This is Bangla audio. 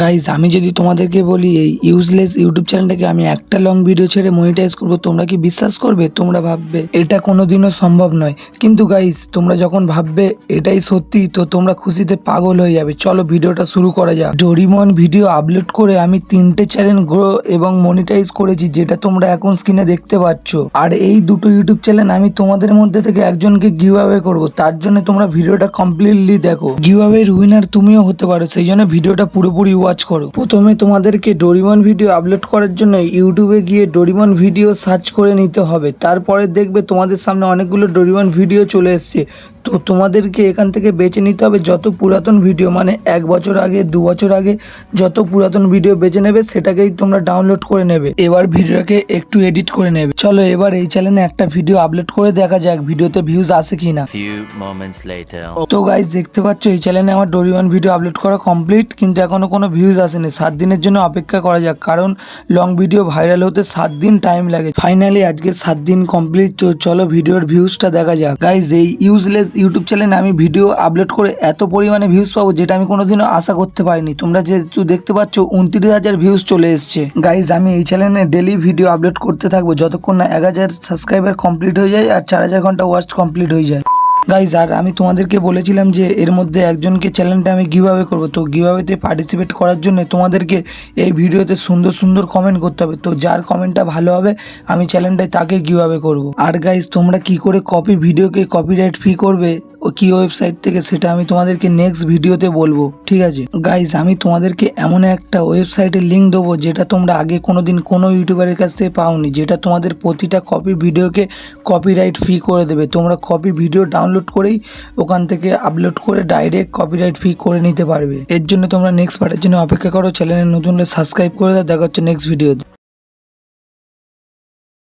গাইজ আমি যদি তোমাদেরকে বলি এই ইউজলেস ইউটিউব চ্যানেলটাকে আমি একটা লং ভিডিও ছেড়ে মনিটাইজ করবো, তোমরা কি বিশ্বাস করবে? তোমরা ভাববে এটা কোনোদিনও সম্ভব নয়, কিন্তু গাইজ তোমরা যখন ভাববে এটাই সত্যি তো তোমরা খুশিতে পাগল হয়ে যাবে। চলো ভিডিওটা শুরু করা যাক। ডোরিমন ভিডিও আপলোড করে আমি 3টে চ্যানেল গ্রো এবং মনিটাইজ করেছি, যেটা তোমরা এখন স্ক্রিনে দেখতে পাচ্ছ। আর এই দুটো ইউটিউব চ্যানেল আমি তোমাদের মধ্যে থেকে একজনকে গিভ অ্যাওয়ে করবো, তার জন্য তোমরা ভিডিওটা কমপ্লিটলি দেখো। গিভ অ্যাওয়ের উইনার তুমিও হতে পারো, সেই জন্য ভিডিওটা পুরোপুরি ওয়াচ করো। প্রথমে তোমাদেরকে ডোরিমন ভিডিও আপলোড করার জন্য ইউটিউবে গিয়ে ডোরিমন ভিডিও সার্চ করে নিতে হবে। তারপরে দেখবে তোমাদের সামনে অনেকগুলো ডোরিমন ভিডিও চলে এসছে। তো তোমাদেরকে এখান থেকে বেছে নিতে হবে যত পুরাতন ভিডিও, মানে 1 বছর আগে 2 বছর আগে যত পুরাতন ভিডিও বেছে নেবে সেটাকেই তোমরা ডাউনলোড করে নেবে। এবার ভিডিওকে একটু এডিট করে নেবে। চলো এবার এই চ্যানেলে একটা ভিডিও আপলোড করে দেখা যাক ভিডিওতে ভিউজ আসে কিনা। তো গাইজ দেখতে পাচ্ছ এই চ্যানেলে আমার ডোরিমন ভিডিও আপলোড করা কমপ্লিট, কিন্তু এখনো কোনো ভিউজ আসেনি। 7 দিনের জন্য অপেক্ষা করা যাক, কারণ লং ভিডিও ভাইরাল হতে 7 দিন টাইম লাগে। ফাইনালি আজকে 7 দিন কমপ্লিট। তো চলো ভিডিওর ভিউজটা দেখা যাক। গাইজ এই ইউজলেস ইউটিউব চ্যানেলে আমি ভিডিও আপলোড করে এত পরিমাণে ভিউজ পাবো যেটা আমি কোনোদিনও আশা করতে পারিনি। তোমরা যেহেতু দেখতে পাচ্ছ 29,000 ভিউজ চলে এসছে। গাইজ আমি এই চ্যানেলে ডেলি ভিডিও আপলোড করতে থাকবো যতক্ষণ না 1,000 সাবস্ক্রাইবার কমপ্লিট হয়ে যায় আর 4,000 ঘন্টা ওয়াচ কমপ্লিট হয়ে যায়। গাইজ আর আমি তোমাদেরকে বলেছিলাম যে এর মধ্যে একজনকে চ্যানেলটা আমি গিভ অ্যাওয়ে করবো। তো গিভ অ্যাওয়েতে পার্টিসিপেট করার জন্য তোমাদেরকে এই ভিডিওতে সুন্দর সুন্দর কমেন্ট করতে হবে। তো যার কমেন্টটা ভালো হবে আমি চ্যানেলটায় তাকে গিভ অ্যাওয়ে করবো। আর গাইজ তোমরা কি করে ভিডিওকে কপিরাইট ফ্রি করবে ও কি ওয়েবসাইট থেকে, সেটা আমি তোমাদেরকে নেক্সট ভিডিওতে বলবো, ঠিক আছে? গাইজ আমি তোমাদেরকে এমন একটা ওয়েবসাইটের লিঙ্ক দেবো যেটা তোমরা আগে কোনোদিন কোনো ইউটিউবারের কাছ থেকে পাওনি, যেটা তোমাদের প্রতিটা কপি ভিডিওকে কপিরাইট ফ্রি করে দেবে। তোমরা কপি ভিডিও ডাউনলোড করেই ওখান থেকে আপলোড করে ডাইরেক্ট কপিরাইট ফ্রি করে নিতে পারবে। এর জন্য তোমরা নেক্সট পার্টের জন্য অপেক্ষা করো। চ্যানেলে নতুন হলে সাবস্ক্রাইব করে দাও। দেখা হচ্ছে নেক্সট ভিডিওতে।